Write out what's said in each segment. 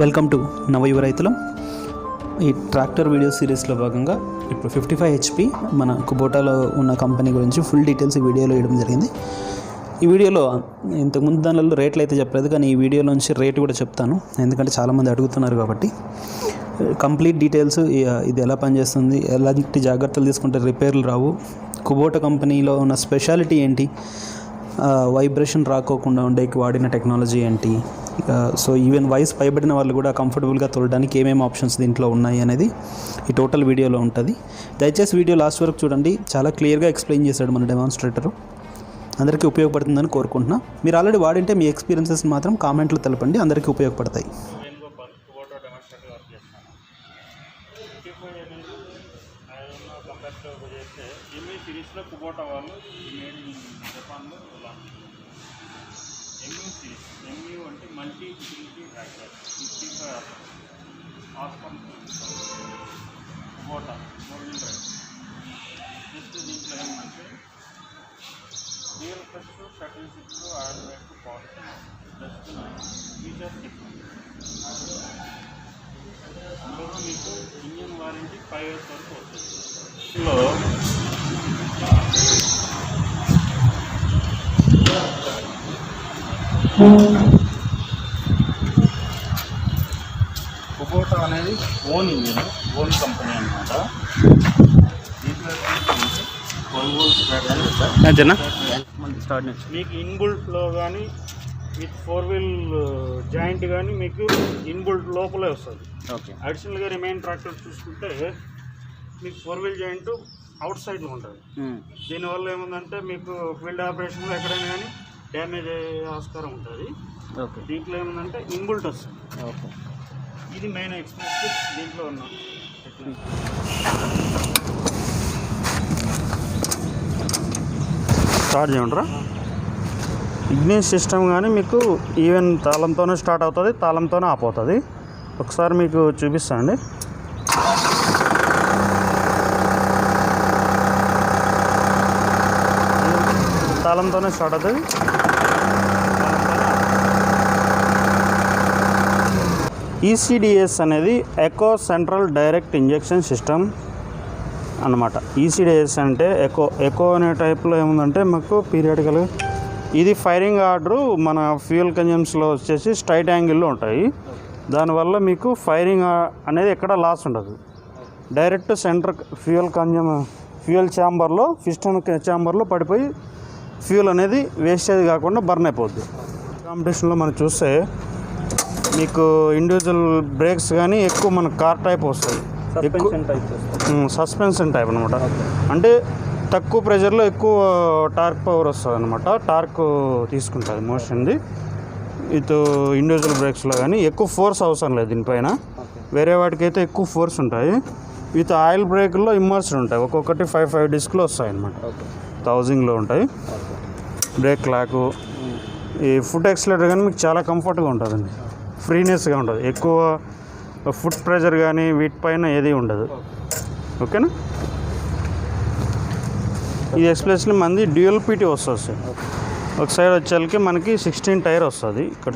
Welcome to నవయువ రైతులం. ఈ tractor video సిరీస్లో భాగంగా ఇప్పుడు 55 HP మన కుబోటాలో ఉన్న కంపెనీ గురించి ఫుల్ డీటెయిల్స్ ఈ వీడియోలో ఇవ్వడం జరిగింది. ఈ వీడియోలో ఇంతకుముందు దానిలో రేట్లు అయితే చెప్పలేదు, కానీ ఈ వీడియోలోంచి రేటు కూడా చెప్తాను, ఎందుకంటే చాలామంది అడుగుతున్నారు కాబట్టి. కంప్లీట్ డీటెయిల్స్, ఇది ఎలా పనిచేస్తుంది, ఎలాంటి జాగ్రత్తలు తీసుకుంటే రిపేర్లు రావు, కుబోటా కంపెనీలో ఉన్న స్పెషాలిటీ ఏంటి, వైబ్రేషన్ రాకోకుండా ఉండేకి వాడిన టెక్నాలజీ ఏంటి, సో ఈవెన్ వయసు పైబడిన వాళ్ళు కూడా కంఫర్టబుల్గా తోలడానికి ఏమేమి ఆప్షన్స్ దీంట్లో ఉన్నాయి అనేది ఈ టోటల్ వీడియోలో ఉంటుంది. దయచేసి వీడియో లాస్ట్ వరకు చూడండి, చాలా క్లియర్గా ఎక్స్ప్లెయిన్ చేశాడు మన డెమాన్స్ట్రేటరు. అందరికీ ఉపయోగపడుతుందని కోరుకుంటున్నా. మీరు ఆల్రెడీ వాడింటే మీ ఎక్స్పీరియన్సెస్ మాత్రం కామెంట్లో తెలపండి, అందరికీ ఉపయోగపడతాయి. కుబోటా వాళ్ళు మేడ్ ఇన్ జపాన్లో లాంచ్ సిరీస్. ఎంయూ అంటే మల్టీ యూటిలిటీ ట్రాక్టర్ 55 ఆస్పమ్ కుబోటా 4 వీల్ డ్రైవ్. నెక్స్ట్ దీంట్లో ఏమంటే real first shuttle shift oil brake power just features చెప్పండి. అందులో మీకు ఇంజిన్ వారంటీ 5 years వరకు వస్తుంది. ఇందులో కుబోటా అనేది ఓన్ ఇంజిన్, ఓన్ కంపెనీ అనమాట. మీకు ఇన్బుల్ట్లో కానీ విత్ 4 wheel జాయింట్ కానీ మీకు ఇన్బుల్ట్ లోపలే వస్తుంది. ఓకే. అడిషనల్గా రిమైన్ ట్రాక్టర్ చూసుకుంటే మీకు 4 wheel జాయింట్ అవుట్ సైడ్లో ఉంటుంది. దీనివల్ల ఏముందంటే మీకు ఫీల్డ్ ఆపరేషన్లో ఎక్కడైనా కానీ డ్యామేజ్ అయ్యే ఆస్కారం ఉంటుంది. ఓకే. దీంట్లో ఏముందంటే ఇన్బుల్ట్ వస్తుంది. ఓకే. ఇది మెయిన్ ఎక్స్పీరియన్స్ దీంట్లో ఉన్నాం. స్టార్ట్ చేయమంటారా? ఇగ్నిషన్ సిస్టమ్ కానీ మీకు ఈవెన్ తాళంతోనే స్టార్ట్ అవుతుంది, తాళంతోనే ఆఫ్ అవుతుంది. ఒకసారి మీకు చూపిస్తానండి. తాళంతోనే స్టార్ట్ అవుతుంది. ఈసీడిఎస్ అనేది eco central direct injection system అన్నమాట. ఈసీడిఎస్ అంటే ఎకో అనే టైప్లో ఏముందంటే మాకు పీరియాడికల్గా ఇది ఫైరింగ్ ఆర్డరు మన ఫ్యూయల్ కన్జంప్షన్లో వచ్చేసి స్ట్రైట్ యాంగిల్లో ఉంటాయి. దానివల్ల మీకు ఫైరింగ్ అనేది ఎక్కడ లాస్ ఉండదు. డైరెక్ట్ సెంటర్ ఫ్యూయల్ ఛాంబర్లో పిస్టన్ ఛాంబర్లో పడిపోయి ఫ్యూయల్ అనేది వేస్టేజ్ కాకుండా బర్న్ అయిపోద్ది. కాంపిటీషన్లో మనం చూస్తే మీకు ఇండివిజువల్ బ్రేక్స్ కానీ ఎక్కువ మన కార్ టైప్ వస్తుంది, ఎక్కువ సస్పెన్షన్ టైప్ అనమాట. అంటే తక్కువ ప్రెషర్లో ఎక్కువ టార్క్ పవర్ వస్తుంది అనమాట, టార్క్ తీసుకుంటుంది మోషన్ది. విత్ ఇండివిజువల్ బ్రేక్స్లో కానీ ఎక్కువ ఫోర్స్ అవసరం లేదు దీనిపైన. వేరే వాటికైతే ఎక్కువ ఫోర్స్ ఉంటాయి. విత్ ఆయిల్ బ్రేక్లో ఇమ్మర్స్డ్ ఉంటాయి, ఒక్కొక్కటి 5 డిస్క్లు వస్తాయి అనమాట. 1000లో ఉంటాయి. బ్రేక్ లాకు, ఈ ఫుట్ ఎక్సిలేటర్ కానీ మీకు చాలా కంఫర్ట్గా ఉంటుందండి, ఫ్రీనెస్గా ఉంటుంది. ఎక్కువ ఫుట్ ప్రెషర్ కానీ వీటిపైన ఏది ఉండదు. ఓకేనా? ఇది ఎస్పెషల్లీ మంది డ్యూయల్ పీటీ వస్తుంది. ఒక సైడ్ వచ్చేసరికి మనకి 16 టైర్ వస్తుంది. ఇక్కడ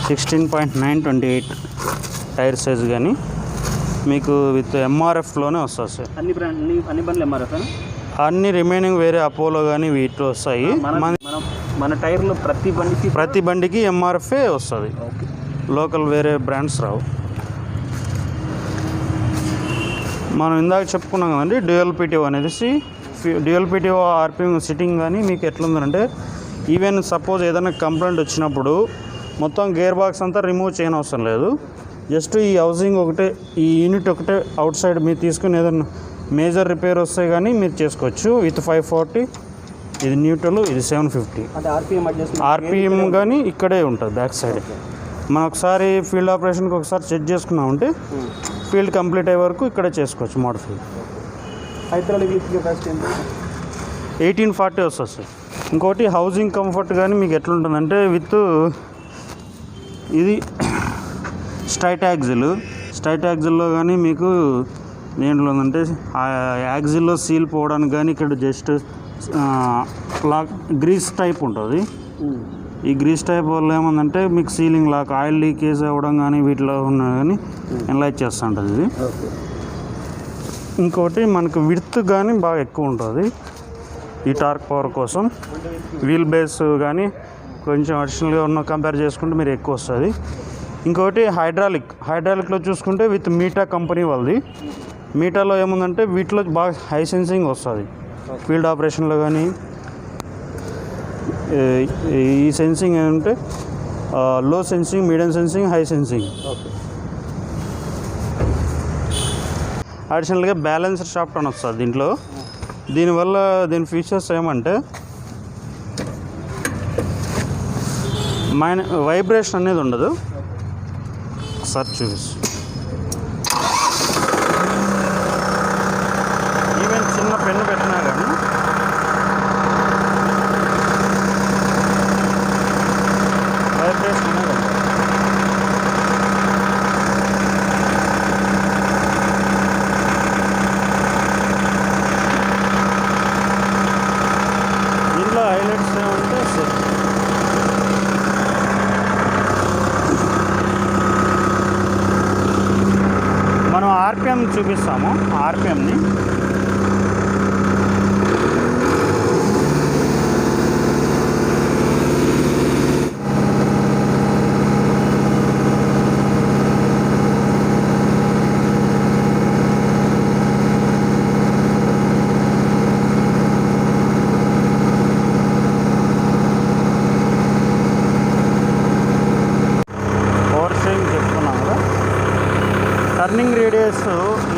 16.928 టైర్ సైజ్ కానీ మీకు విత్ ఎంఆర్ఎఫ్లోనే వస్తుంది సార్. అన్ని బండ్లు ఎంఆర్ఎఫ్, అన్ని రిమైనింగ్ వేరే అపోలో కానీ వీటిలో వస్తాయి. మన టైర్లు ప్రతి బండికి ఎంఆర్ఎఫే వస్తుంది, లోకల్ వేరే బ్రాండ్స్ రావు. మనం ఇందాక చెప్పుకున్నాం కదండి, డ్యూయల్ పీటీఓ అనేది. డ్యూయల్ పీటీఓ ఆర్పిఎం సిట్టింగ్ కానీ మీకు ఎట్లుందంటే, ఈవెన్ సపోజ్ ఏదైనా కంప్లైంట్ వచ్చినప్పుడు మొత్తం గేర్ బాక్స్ అంతా రిమూవ్ చేయని అవసరం లేదు. జస్ట్ ఈ హౌసింగ్ ఒకటే, ఈ యూనిట్ ఒకటే అవుట్ సైడ్ మీరు తీసుకుని ఏదైనా మేజర్ రిపేర్ వస్తే కానీ మీరు చేసుకోవచ్చు. విత్ 540, ఇది న్యూట్రల్, ఇది 750. ఆర్పిఎం కానీ ఇక్కడే ఉంటుంది బ్యాక్ సైడ్. మనం ఒకసారి ఫీల్డ్ ఆపరేషన్కి ఒకసారి చెక్ చేసుకున్నామంటే ఫీల్డ్ కంప్లీట్ అయ్యే వరకు ఇక్కడే చేసుకోవచ్చు మోడిఫై. 1840 వస్తుంది సార్. ఇంకోటి హౌసింగ్ కంఫర్ట్ కానీ మీకు ఎట్లుంటుందంటే విత్ ఇది స్ట్రైట్ యాక్సిల్లో కానీ మీకు దేంట్లో ఉందంటే ఆ యాక్సిల్లో సీల్ పోవడానికి కానీ ఇక్కడ జస్ట్ లాక్ గ్రీస్ టైప్ ఉంటుంది. ఈ గ్రీస్ టైప్ వల్ల ఏముందంటే మీకు సీలింగ్ లాక్ ఆయిల్ లీకేజ్ అవ్వడం కానీ వీటిలో ఉన్న కానీ ఎనలైజ్ చేస్తూ ఉంటుంది ఇది. ఇంకోటి మనకు విడ్త్ కానీ బాగా ఎక్కువ ఉంటుంది ఈ టార్క్ పవర్ కోసం. వీల్ బేస్ కానీ కొంచెం అడిషనల్గా ఉన్న కంపేర్ చేసుకుంటే మీరు ఎక్కువ వస్తుంది. ఇంకోటి హైడ్రాలిక్లో చూసుకుంటే విత్ మీటా కంపెనీ వాళ్ళది. మీటాలో ఏముందంటే వీటిలో బాగా హై సెన్సింగ్ వస్తుంది. ఫీల్డ్ ఆపరేషన్లో కానీ ఈ సెన్సింగ్ ఏంటంటే లో sensing, medium sensing, high sensing. అడిషనల్గా బ్యాలెన్సర్ షాఫ్ట్ అని వస్తుంది దీంట్లో. దీనివల్ల దీని ఫీచర్స్ ఏమంటే వైబ్రేషన్ అనేది ఉండదు. సార్ చూపిస్ ఈవెన్ చిన్న పెన్ను పెట్టినా కానీ వైబ్రేషన్ అనేది ఉండదు. దీంట్లో హైలైట్స్ ఏమంటే మనం ఆర్పిఎం చూపిస్తాము. ఆర్పిఎంని టర్నింగ్ రేడియస్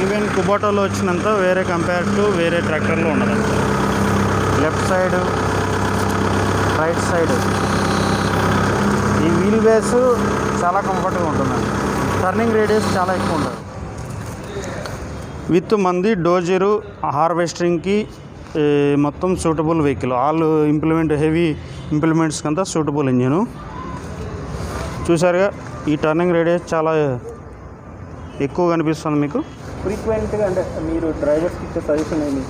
ఈవెన్ కుబోటాలో వచ్చినంత వేరే కంపేర్ టు వేరే ట్రాక్టర్లో ఉండదండి. లెఫ్ట్ సైడ్, రైట్ సైడ్ ఈ వీల్ బేస్ చాలా కంఫర్ట్గా ఉంటుందండి. టర్నింగ్ రేడియస్ చాలా ఎక్కువ ఉంటుంది. విత్ మంది డోజరు హార్వెస్టింగ్కి మొత్తం సూటబుల్ వెహికల్. ఆల్ హెవీ ఇంప్లిమెంట్స్కి అంతా సూటబుల్ ఇంజిను. చూసారుగా ఈ టర్నింగ్ రేడియస్ చాలా ఎక్కువ కనిపిస్తుంది మీకు. ఫ్రీక్వెంట్గా అంటే మీరు డ్రైవర్స్కి ఇచ్చే సజెషన్ ఏమి,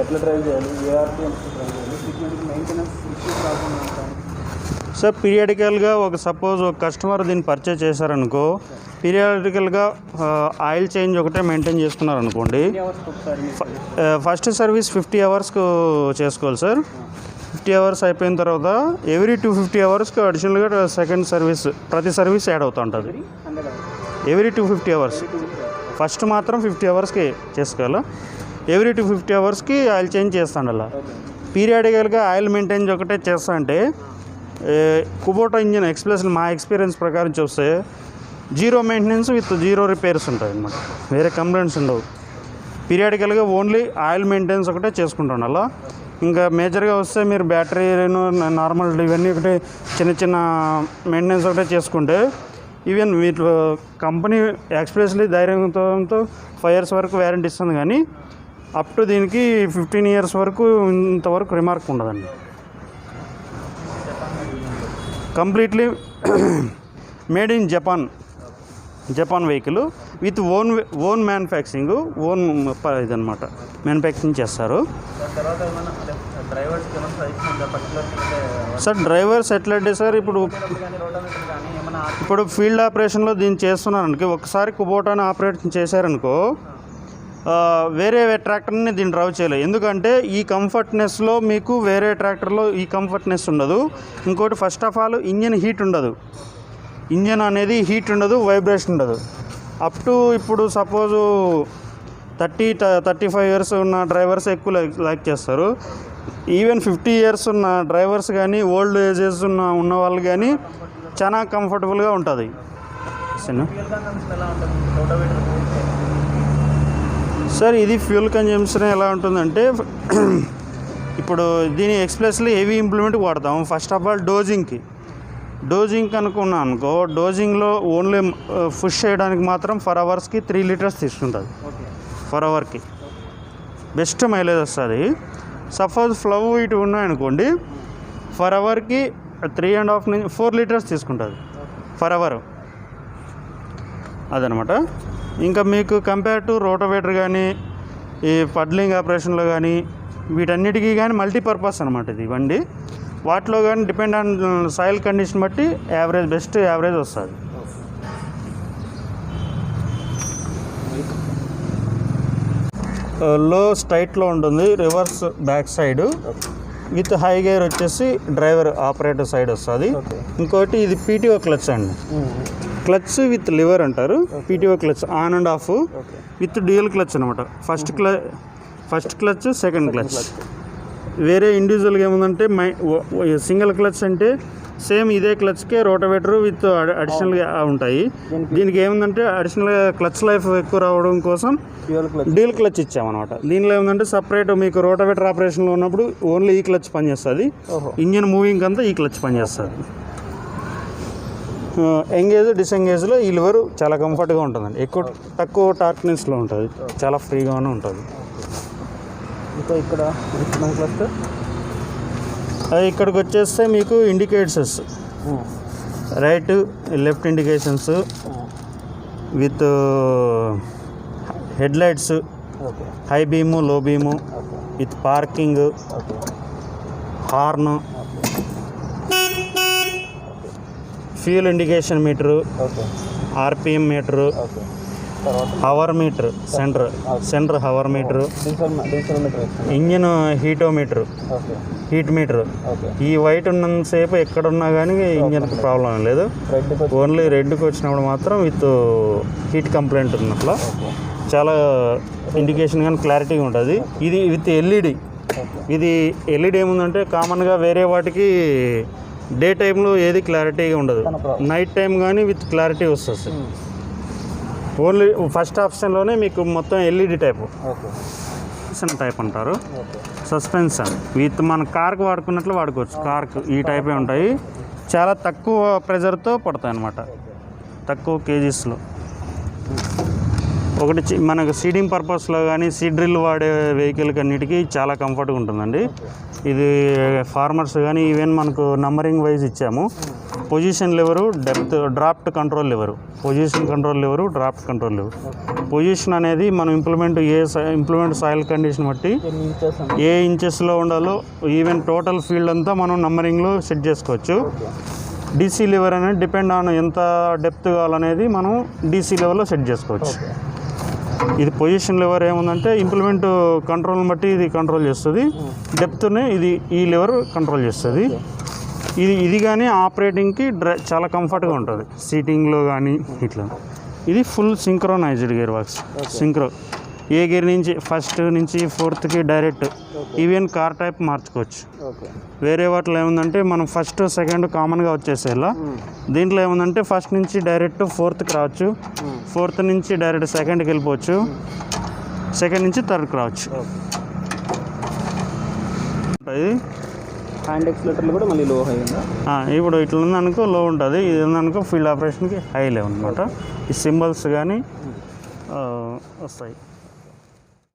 ఎట్లా డ్రైవ్ చేయాలి, ఏ ఆర్పిఎమ్స్ డ్రైవ్ చేయాలి, ఫ్రీక్వెంట్గా మెయింటెనెన్స్ ఇష్యూస్ రాకుండా ఉంటాయి సార్? పీరియాడికల్గా సపోజ్ ఒక కస్టమర్ దీన్ని పర్చేజ్ చేశారనుకో, పీరియాడికల్గా ఆయిల్ చేంజ్ ఒకటే మెయింటైన్ చేసుకున్నారనుకోండి. ఫస్ట్ సర్వీస్ 50 అవర్స్కు చేసుకోవాలి సార్. 50 అవర్స్ అయిపోయిన తర్వాత ఎవ్రీ 250 అవర్స్కి అడిషనల్గా సెకండ్ సర్వీస్, ప్రతి సర్వీస్ యాడ్ అవుతూ ఉంటుంది. Every 250 hours. ఫస్ట్ మాత్రం 50 అవర్స్కి చేసుకోవాలి. ఎవ్రీ 250 అవర్స్కి ఆయిల్ చేంజ్ చేస్తాను. అలా పీరియాడికల్గా ఆయిల్ మెయింటైన్ ఒకటే చేస్తా అంటే కుబోటా ఇంజిన్ ఎక్స్ప్రెస్ మా ఎక్స్పీరియన్స్ ప్రకారం చూస్తే zero maintenance with zero repairs ఉంటాయి అన్నమాట. వేరే కంప్లైంట్స్ ఉండవు. పీరియాడికల్గా ఓన్లీ ఆయిల్ మెయింటెనెన్స్ ఒకటే చేసుకుంటాను. అలా ఇంకా మేజర్గా వస్తే మీరు బ్యాటరీ నార్మల్ ఇవన్నీ ఒకటే చిన్న చిన్న మెయింటెనెన్స్ ఒకటే చేసుకుంటే ఈవెన్ వీటిలో కంపెనీ ఎక్స్ప్రెస్లీ ధైర్యంతో 5 years వరకు వ్యారంటీ ఇస్తుంది. కానీ అప్ టు దీనికి 15 years వరకు ఇంతవరకు రిమార్క్ ఉండదండి. Completely made in Japan vehicle with own manufacturing, own ఇదనమాట మ్యానుఫ్యాక్చరింగ్ చేస్తారు. సార్ డ్రైవర్స్ ఎట్లంటే సార్ ఇప్పుడు ఫీల్డ్ ఆపరేషన్లో దీన్ని చేస్తున్నారనుకో, ఒకసారి కుబోటాని ఆపరేషన్ చేశారనుకో వేరే ట్రాక్టర్ని దీన్ని డ్రైవ్ చేయలేదు. ఎందుకంటే ఈ కంఫర్ట్నెస్లో మీకు వేరే ట్రాక్టర్లో ఈ కంఫర్ట్నెస్ ఉండదు. ఇంకోటి first of all engine heat ఉండదు. ఇంజిన్ అనేది హీట్ ఉండదు, వైబ్రేషన్ ఉండదు. అప్ టు ఇప్పుడు సపోజు 30-35 years ఉన్న డ్రైవర్స్ ఎక్కువ లైక్ చేస్తారు. ఈవెన్ 50 years ఉన్న డ్రైవర్స్ కానీ ఓల్డ్ ఏజెస్ ఉన్న వాళ్ళు కానీ చాలా కంఫర్టబుల్గా ఉంటుంది. సార్ ఇది ఫ్యూల్ కన్జంప్షన్ ఎలా ఉంటుందంటే ఇప్పుడు దీని ఎక్స్ప్రెస్లీ హెవీ ఇంప్లిమెంట్ వాడతాం. ఫస్ట్ ఆఫ్ ఆల్ డోజింగ్ అనుకున్నాను అనుకో, డోజింగ్లో ఓన్లీ పుష్ చేయడానికి మాత్రం 4 hours-కి 3 liters తీసుకుంటుంది. 4 hours-కి బెస్ట్ మైలేజ్ వస్తుంది. సపోజ్ ఫ్లవ్ ఇటు ఉన్నాయనుకోండి, 4 hours-కి 3.5 నుంచి 4 liters తీసుకుంటుంది 4 hours. అదనమాట. ఇంకా మీకు కంపేర్ టు రోటోవేటర్ కానీ ఈ పడ్లింగ్ ఆపరేషన్లో కానీ వీటన్నిటికీ కానీ మల్టీపర్పస్ అనమాట ఇది బండి. వాటిలో కానీ డిపెండ్ ఆన్ సాయిల్ కండిషన్ బట్టి యావరేజ్ బెస్ట్ యావరేజ్ వస్తుంది. లో స్ట్రైట్లో ఉంటుంది, reverse back side with high gear వచ్చేసి డ్రైవర్ ఆపరేటర్ సైడ్ వస్తుంది. ఇంకోటి ఇది పీటీఓ క్లచ్ అండి, క్లచ్ విత్ లివర్ అంటారు. PTO clutch on and off with dual clutch అనమాట. First clutch second clutch. వేరే ఇండివిజువల్గా ఏముందంటే సింగిల్ క్లచ్ అంటే సేమ్ ఇదే క్లచ్కే రోటవేటర్ విత్ అడిషనల్గా ఉంటాయి. దీనికి ఏముందంటే అడిషనల్గా క్లచ్ లైఫ్ ఎక్కువ రావడం కోసం డ్యూయల్ క్లచ్ ఇచ్చామన్నమాట. దీనిలో ఏముందంటే సపరేట్ మీకు రోటవేటర్ ఆపరేషన్లో ఉన్నప్పుడు ఓన్లీ ఈ క్లచ్ పనిచేస్తుంది, ఇంజిన్ మూవింగ్ అంతా ఈ క్లచ్ పనిచేస్తుంది. ఎంగేజ్ డిసెంగేజ్లో ఈ లివర్ చాలా కంఫర్ట్గా ఉంటుందండి, తక్కువ టార్క్నెస్లో ఉంటుంది, చాలా ఫ్రీగానే ఉంటుంది. ఇంకా ఇక్కడ ఇక్కడికి వచ్చేస్తే మీకు indicators right left indications with head lights, high beam low beam with parking, horn, fuel indication meter, RPM meter, hour meter, centre hour meter, engine హీటోమీటరు, హీట్ మీటరు. ఈ వైట్ ఉన్నంతసేపు ఎక్కడున్నా కానీ ఇంజిన్కి ప్రాబ్లం ఏం లేదు. ఓన్లీ రెడ్కి వచ్చినప్పుడు మాత్రం విత్ హీట్ కంప్లైంట్ ఉన్నట్లు చాలా ఇండికేషన్ కానీ క్లారిటీగా ఉంటుంది. ఇది విత్ ఎల్ఈడి. ఇది ఎల్ఈడి ఏముందంటే కామన్గా వేరే వాటికి డే టైంలో ఏది క్లారిటీగా ఉండదు, నైట్ టైం కానీ విత్ క్లారిటీ వస్తుంది. ఓన్లీ ఫస్ట్ ఆప్షన్లోనే మీకు మొత్తం ఎల్ఈడి టైపు, టైప్ అంటారు. సస్పెన్షన్ విత్ మన కార్కి వాడుకున్నట్లు వాడుకోవచ్చు. కార్కు ఈ టైపే ఉంటాయి, చాలా తక్కువ ప్రెజర్తో పడతాయి అన్నమాట, తక్కువ కేజీస్లో. ఒకటి మనకు సీడింగ్ పర్పస్లో కానీ సీడ్ డ్రిల్ వాడే వెహికల్కి అన్నిటికీ చాలా కంఫర్ట్గా ఉంటుందండి. ఇది ఫార్మర్స్ కానీ ఈవెన్ మనకు నంబరింగ్ వైజ్ ఇచ్చాము. Position liver, depth, draft control liver, position control liver, draft control liver. Position అనేది మనం ఇంప్లిమెంట్ సాయిల్ కండిషన్ బట్టి ఏ ఇంచెస్లో ఉండాలో ఈవెన్ టోటల్ ఫీల్డ్ అంతా మనం నంబరింగ్లో సెట్ చేసుకోవచ్చు. డీసీ లివర్ అనేది డిపెండ్ ఆన్ ఎంత డెప్త్ కావాలనేది మనం డీసీ లెవెల్లో సెట్ చేసుకోవచ్చు. ఇది పొజిషన్ లివర్ ఏముందంటే ఇంప్లిమెంట్ కంట్రోల్ని బట్టి ఇది కంట్రోల్ చేస్తుంది, డెప్త్ని ఈ లివర్ కంట్రోల్ చేస్తుంది. ఇది కానీ ఆపరేటింగ్కి చాలా కంఫర్ట్గా ఉంటుంది, సీటింగ్లో కానీ ఇట్లా. ఇది ఫుల్ సింక్రోనైజ్డ్ గేర్ బాక్స్. ఏ గేర్ నుంచి ఫస్ట్ నుంచి ఫోర్త్కి డైరెక్ట్, ఈవెన్ కార్ టైప్ మార్చుకోవచ్చు. వేరే వాటిలో ఏముందంటే మనం ఫస్ట్ సెకండ్ కామన్గా వచ్చేసేలా, దీంట్లో ఏముందంటే ఫస్ట్ నుంచి డైరెక్ట్ ఫోర్త్కి రావచ్చు, ఫోర్త్ నుంచి డైరెక్ట్ సెకండ్కి వెళ్ళిపోవచ్చు, సెకండ్ నుంచి థర్డ్కి రావచ్చు. ఇది హ్యాండ్ ఎక్సిలేటర్లు కూడా మళ్ళీ లో హై ఉందా? ఇప్పుడు ఇట్లా ఉందనుకో లో ఉంటుంది, ఇది ఉందనుకో ఫీల్డ్ ఆపరేషన్కి హై లెవెల్ అనమాట. ఈ సింబల్స్ కానీ వస్తాయి.